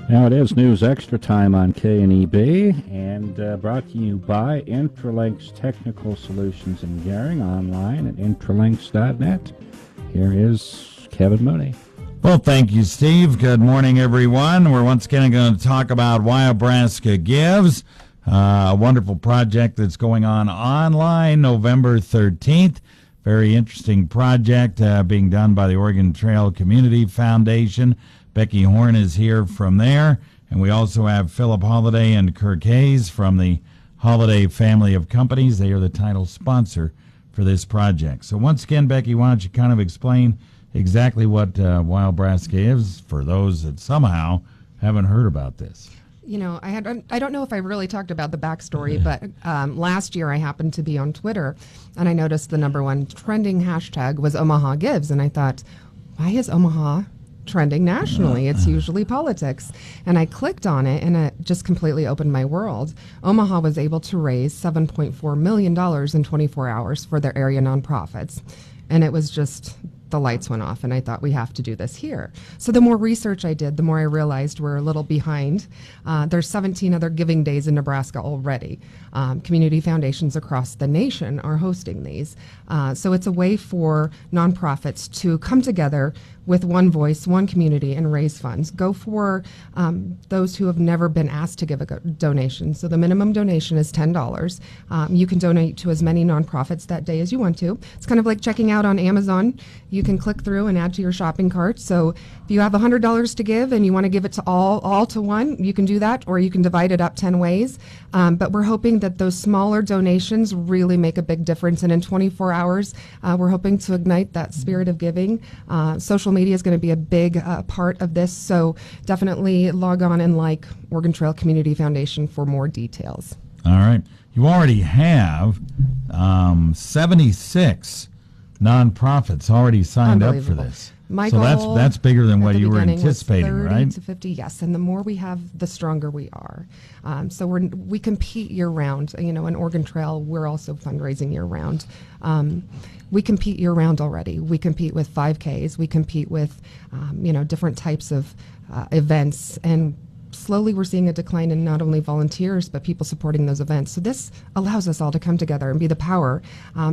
Now it is News Extra time on KNEB, and brought to you by Intralinks Technical Solutions in Gering, online at intralinks.net. Here is Kevin Mooney. Well, thank you, Steve. Good morning, everyone. We're once again going to talk about Wyobraska Gives, a wonderful project that's going on online November 13th. Very interesting project being done by the Oregon Trail Community Foundation. Becky Horne is here from there, and we also have Phillip Holliday and Kirk from the Holliday Family of Companies. They are the title sponsor for this project. So once again, Becky, why don't you kind of explain exactly what Wyobraska is for those that somehow haven't heard about this? You know, I don't know if I really talked about the backstory, but last year I happened to be on Twitter, and I noticed the number one trending hashtag was Omaha Gives, and I thought, why is Omaha trending nationally? It's usually politics. And I clicked on it, and it just completely opened my world. Omaha was able to raise $7.4 million in 24 hours for their area nonprofits. And it was just, the lights went off, and I thought, we have to do this here. So the more research I did, the more I realized we're a little behind. There's 17 other giving days in Nebraska already. Community foundations across the nation are hosting these. So it's a way for nonprofits to come together with one voice, one community, and raise funds. Go for those who have never been asked to give a donation. So the minimum donation is $10. You can donate to as many nonprofits that day as you want to. It's kind of like checking out on Amazon. You can click through and add to your shopping cart. So if you have $100 to give and you want to give it to all to one, you can do that, or you can divide it up 10 ways. But we're hoping that those smaller donations really make a big difference. And in 24 hours, we're hoping to ignite that spirit of giving. Social media is going to be a big part of this. So definitely log on and like Oregon Trail Community Foundation for more details. All right. You already have 76 nonprofits already signed up for this. My so goal that's bigger than what you were was anticipating, 30 right? to 50, yes. And the more we have, the stronger we are. So we compete year round. You know, in Oregon Trail, we're also fundraising year round. We compete year round already. We compete with 5Ks. We compete with, different types of events, and slowly we're seeing a decline in not only volunteers, but people supporting those events. So this allows us all to come together and be the power,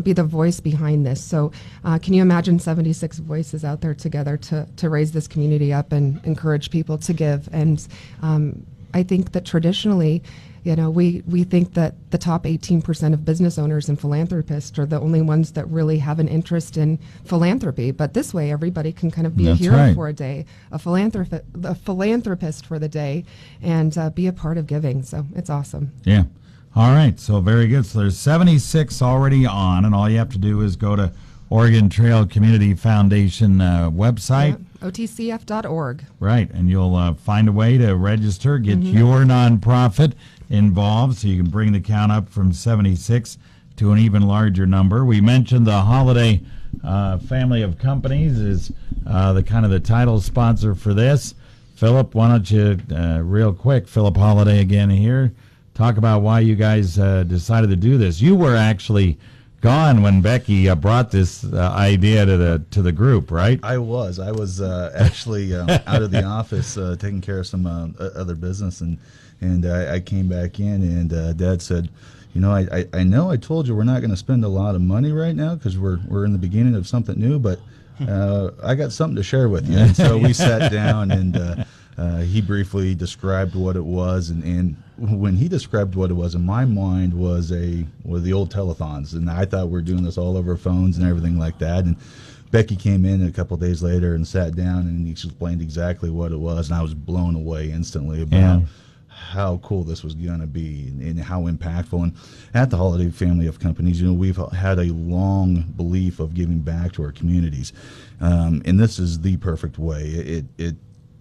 be the voice behind this. So can you imagine 76 voices out there together to raise this community up and encourage people to give? And I think that traditionally, we think that the top 18% of business owners and philanthropists are the only ones that really have an interest in philanthropy. But this way, everybody can kind of be a hero for a day, a philanthropist for the day, and be a part of giving. So it's awesome. Yeah. All right. So very good. So there's 76 already on, and all you have to do is go to Oregon Trail Community Foundation website. Yeah, otcf.org. Right, and you'll find a way to register, get your nonprofit involved, so you can bring the count up from 76 to an even larger number. We mentioned the Holliday Family of Companies is the title sponsor for this. Phillip, why don't you, real quick, Phillip Holliday again here, talk about why you guys decided to do this. You were actually gone when Becky brought this idea to the group, right? I was actually out of the office taking care of some other business, and I came back in, and Dad said, I know I told you we're not going to spend a lot of money right now because we're in the beginning of something new, but I got something to share with you. And so we sat down, and he briefly described what it was, and when he described what it was, in my mind was the old telethons, and I thought we were doing this all over phones and everything like that. And Becky came in a couple of days later and sat down, and he explained exactly what it was, and I was blown away instantly about how cool this was going to be and how impactful. And at the Holliday Family of Companies, we've had a long belief of giving back to our communities, and this is the perfect way. It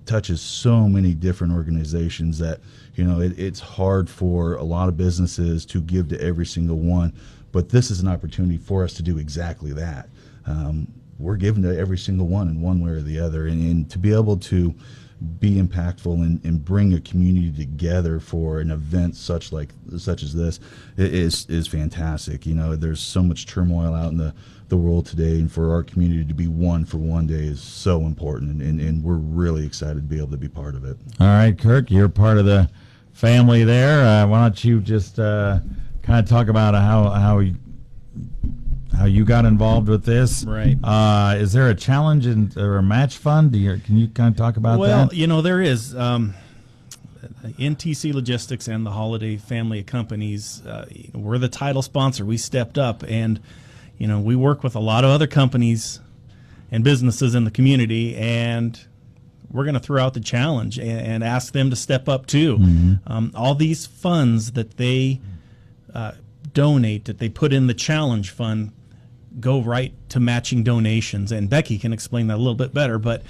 touches so many different organizations that it's hard for a lot of businesses to give to every single one, but this is an opportunity for us to do exactly that. We're giving to every single one in one way or the other, and to be able to be impactful and bring a community together for an event such as this is fantastic. You know, there's so much turmoil out in the world today, and for our community to be one for one day is so important, and we're really excited to be able to be part of it. All right, Kirk, you're part of the family there. Why don't you just kind of talk about how you got involved with this? Right. Is there a challenge or a match fund? Can you kind of talk about that? Well, you know, there is. NTC Logistics and the Holliday Family of Companies, we're the title sponsor. We stepped up, and you know, we work with a lot of other companies and businesses in the community, and we're going to throw out the challenge and ask them to step up too. Mm-hmm. All these funds that they donate, that they put in the challenge fund, go right to matching donations. And Becky can explain that a little bit better, but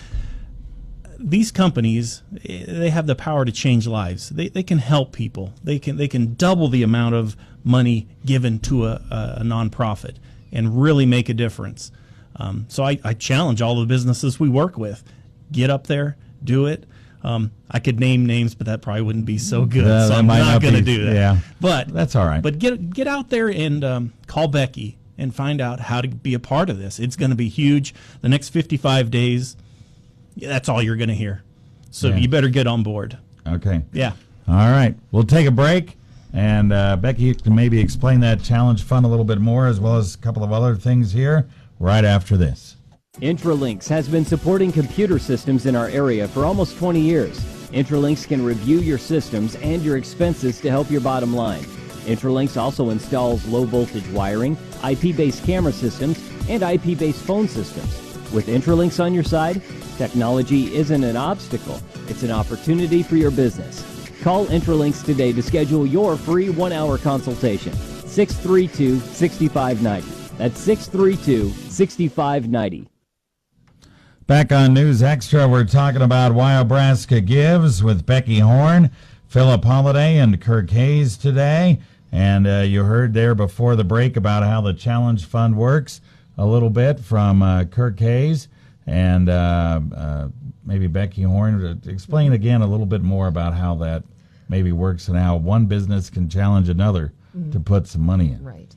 these companies, they have the power to change lives. They can help people. They can double the amount of money given to a nonprofit and really make a difference. So I challenge all the businesses we work with, get up there, do it. I could name names, but that probably wouldn't be so good. So I'm not going to do that. Yeah, but that's all right. But get out there and call Becky and find out how to be a part of this. It's going to be huge. The next 55 days, that's all you're going to hear. So you better get on board. Okay. Yeah. All right. We'll take a break. And Becky, you can maybe explain that challenge fund a little bit more, as well as a couple of other things here right after this. Intralinks has been supporting computer systems in our area for almost 20 years. Intralinks can review your systems and your expenses to help your bottom line. Intralinks also installs low-voltage wiring, IP-based camera systems, and IP-based phone systems. With Intralinks on your side, technology isn't an obstacle. It's an opportunity for your business. Call Intralinks today to schedule your free 1-hour consultation. 632-6590. That's 632-6590. Back on News Extra, we're talking about Wyobraska Gives with Becky Horne, Phillip Holliday, and Kirk Hayes today. And you heard there before the break about how the Challenge Fund works a little bit from Kirk Hayes. And maybe Becky Horne, explain again a little bit more about how that maybe works and how one business can challenge another to put some money in. Right.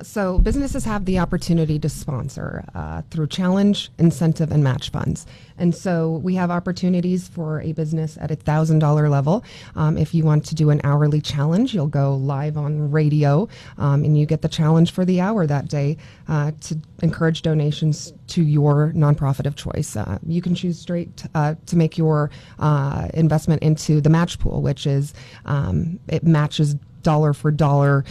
So businesses have the opportunity to sponsor through challenge, incentive, and match funds. And so we have opportunities for a business at $1,000 level. If you want to do an hourly challenge, you'll go live on radio and you get the challenge for the hour that day to encourage donations to your nonprofit of choice. You can choose straight to make your investment into the match pool, which is it matches dollar for dollar,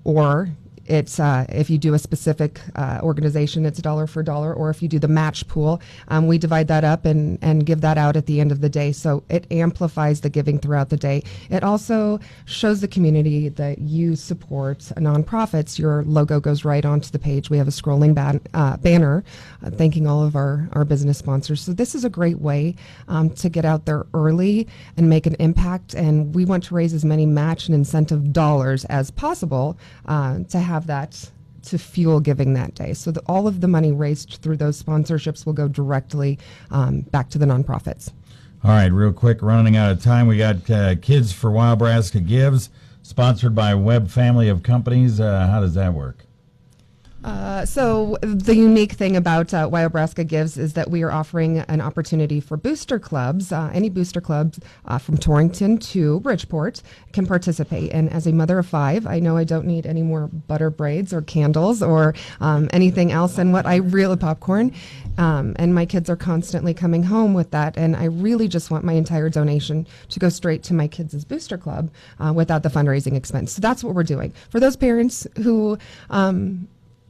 or it's if you do a specific organization, it's dollar for dollar, or if you do the match pool, we divide that up and give that out at the end of the day. So it amplifies the giving throughout the day. It also shows the community that you support nonprofits. Your logo goes right onto the page. We have a scrolling banner thanking all of our business sponsors. So this is a great way to get out there early and make an impact. And we want to raise as many match and incentive dollars as possible to have that to fuel giving that day. So all of the money raised through those sponsorships will go directly back to the nonprofits. All right, real quick, running out of time. We got Kids for Wyobraska Gives, sponsored by KNEB Family of Companies. How does that work? So the unique thing about Wyobraska Gives is that we are offering an opportunity for booster clubs. Any booster clubs from Torrington to Bridgeport can participate. And as a mother of 5, I know I don't need any more butter braids or candles or anything else and what I really popcorn. And my kids are constantly coming home with that. And I really just want my entire donation to go straight to my kids' booster club without the fundraising expense. So that's what we're doing. For those parents who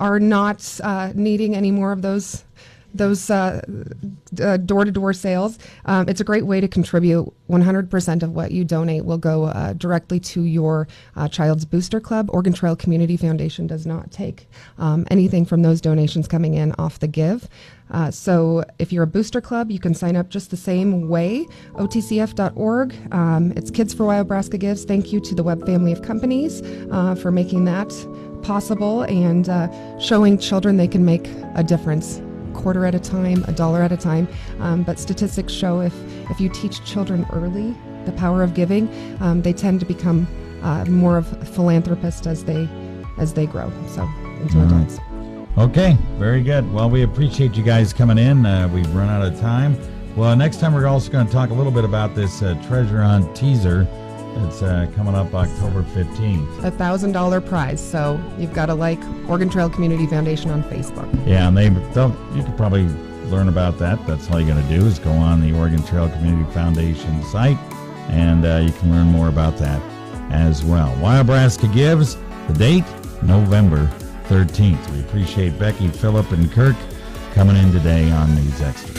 are not needing any more of those door-to-door sales. It's a great way to contribute. 100% of what you donate will go directly to your child's booster club. Oregon Trail Community Foundation does not take anything from those donations coming in off the give. So if you're a booster club, you can sign up just the same way, otcf.org. It's Kids for Wyobraska Gives. Thank you to the KNEB Family of Companies for making that possible and showing children they can make a difference quarter at a time, $1 at a time. But statistics show if you teach children early the power of giving, they tend to become more of philanthropists as they grow, so into adults. Okay, very good. Well, we appreciate you guys coming in. We've run out of time. Well, next time we're also going to talk a little bit about this treasure hunt teaser that's coming up October 15th. $1,000 prize, so you've got to like Oregon Trail Community Foundation on Facebook. Yeah, and you could probably learn about that. That's all you got to do is go on the Oregon Trail Community Foundation site, and you can learn more about that as well. Wyobraska Gives, the date, November 13th. We appreciate Becky, Phillip, and Kirk coming in today on News Extra.